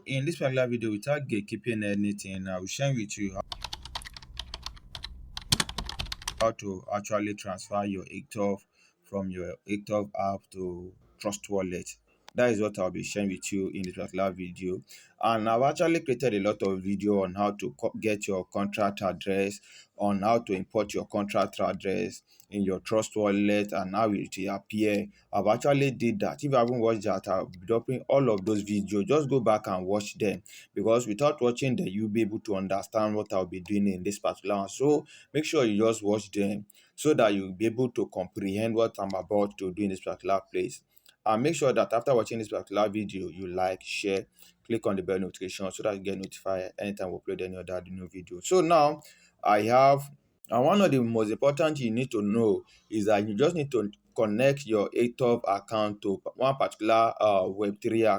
In this particular video, without gatekeeping anything, I will share with you how to actually transfer your Atok from your Atok app to Trust Wallet. That is what I'll be sharing with you in this particular video. And I've actually created a lot of video on how to get your contract address, on how to import your contract address in your Trust Wallet and how it will appear. I've actually did that. If you haven't watched that, I'll be dropping all of those videos. Just go back and watch them, because without watching them, you'll be able to understand what I'll be doing in this particular one. So make sure you just watch them so that you'll be able to comprehend what I'm about to do in this particular place. And make sure that after watching this particular video, you like, share, click on the bell notification so that you get notified anytime we upload any other new video. So now I have, and one of the most important you need to know is that you just need to connect your Atok account to one particular Web3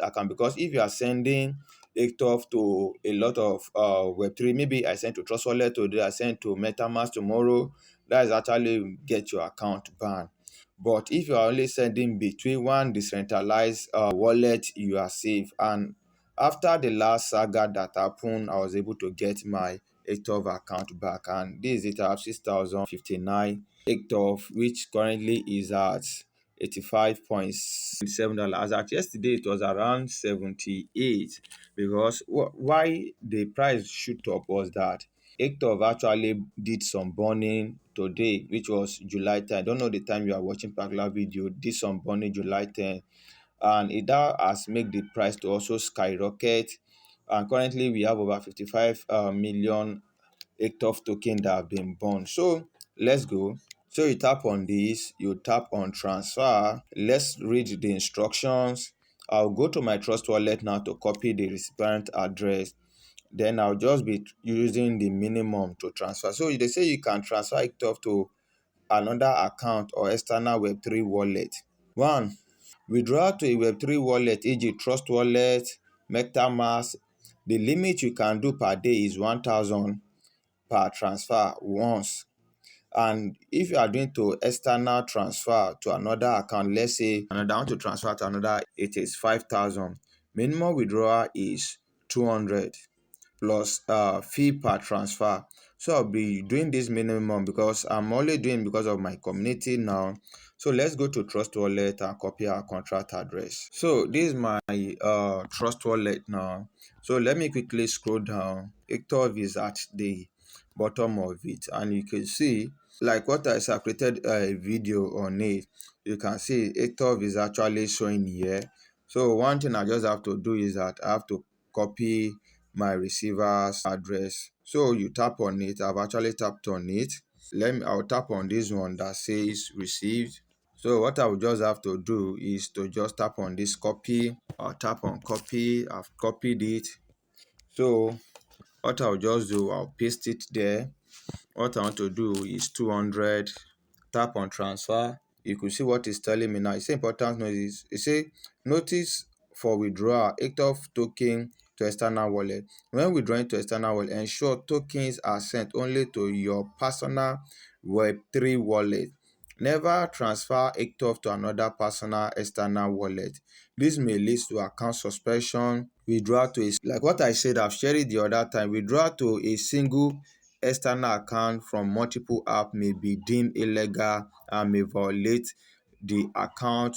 account, because if you are sending Atok to a lot of Web3, maybe I send to Trust Wallet today, I send to MetaMask tomorrow, that is actually get your account banned. But if you are only sending between one decentralized wallet, you are safe. And after the last saga that happened, I was able to get my Atok account back, and this is it. I have 6,059 Atok, which currently is at $85.7. As at yesterday, it was around 78, because why the price shoot up was that Atok actually did some burning today, which was July 10. I don't know the time you are watching particular video. Did some burning July 10, and that has made the price to also skyrocket. And currently, we have over 55 million Atok token that have been burned. So let's go. So you tap on this, you tap on transfer. Let's read the instructions. I'll go to my Trust Wallet now to copy the recipient address. Then I'll just be using the minimum to transfer. So they say you can transfer Atok to another account or external Web3 wallet. 1. Withdraw to a Web3 wallet, e.g. Trust Wallet, MetaMask. The limit you can do per day is 1,000 per transfer once. And if you are doing to external transfer to another account, let's say another want to transfer to another, it is 5,000. Minimum withdrawal is 200 plus fee per transfer. So I'll be doing this minimum because I'm only doing because of my community now. So let's go to Trust Wallet and copy our contract address. So this is my Trust Wallet now. So let me quickly scroll down. Atok is at the bottom of it, and you can see, like what I created a video on it. You can see Atok is actually showing here. So one thing I just have to do is that I have to copy my receiver's address. So you tap on it. I've actually tapped on it. I'll tap on this one that says received. So what I will just have to do is to just tap on this copy. I'll tap on copy. I've copied it. So what I'll just do, I'll paste it there. What I want to do is 200. Tap on transfer. You could see what it's telling me now. It's important notice. It say notice for withdrawal Atok token to external wallet. When withdrawing to external wallet, ensure tokens are sent only to your personal Web3 wallet. Never transfer Atok to another personal external wallet. This may lead to account suspension. Withdraw to like what I said, I've shared it the other time. Withdraw to a single external account from multiple apps may be deemed illegal and may violate the account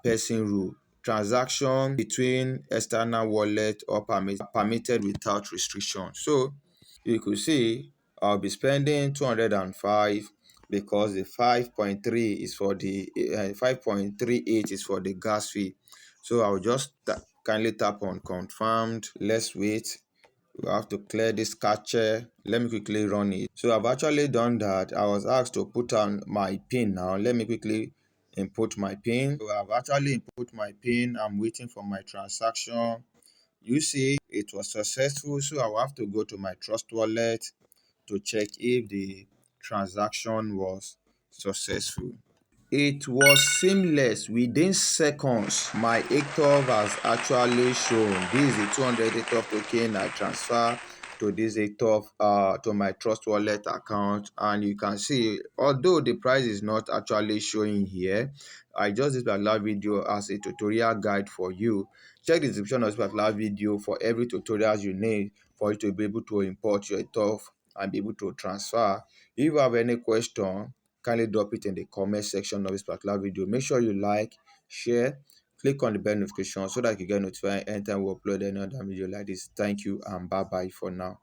person rule. Transaction between external wallet or permitted without restriction. So you could see I'll be spending 205 because the 5.3 is for the 5.38 is for the gas fee. So I'll just kindly tap on confirmed. Let's wait. We have to clear this cache. Let me quickly run it. So I've actually done that. I was asked to put on my pin now. Let me quickly input my pin. So I've actually input my pin. I'm waiting for my transaction. You see it was successful. So I will have to go to my Trust Wallet to check if the transaction was successful. It was seamless. Within seconds, my Atok has actually shown. This is the 200 Atok token I transfer to this Atok to my Trust Wallet account, and you can see, although the price is not actually showing here, I just did a live video as a tutorial guide for you. Check the description of this particular video for every tutorials you need for you to be able to import your stuff and be able to transfer. If you have any question, kindly drop it in the comment section of this particular video. Make sure you like, share, click on the bell notification so that you get notified anytime we upload any other video like this. Thank you and bye bye for now.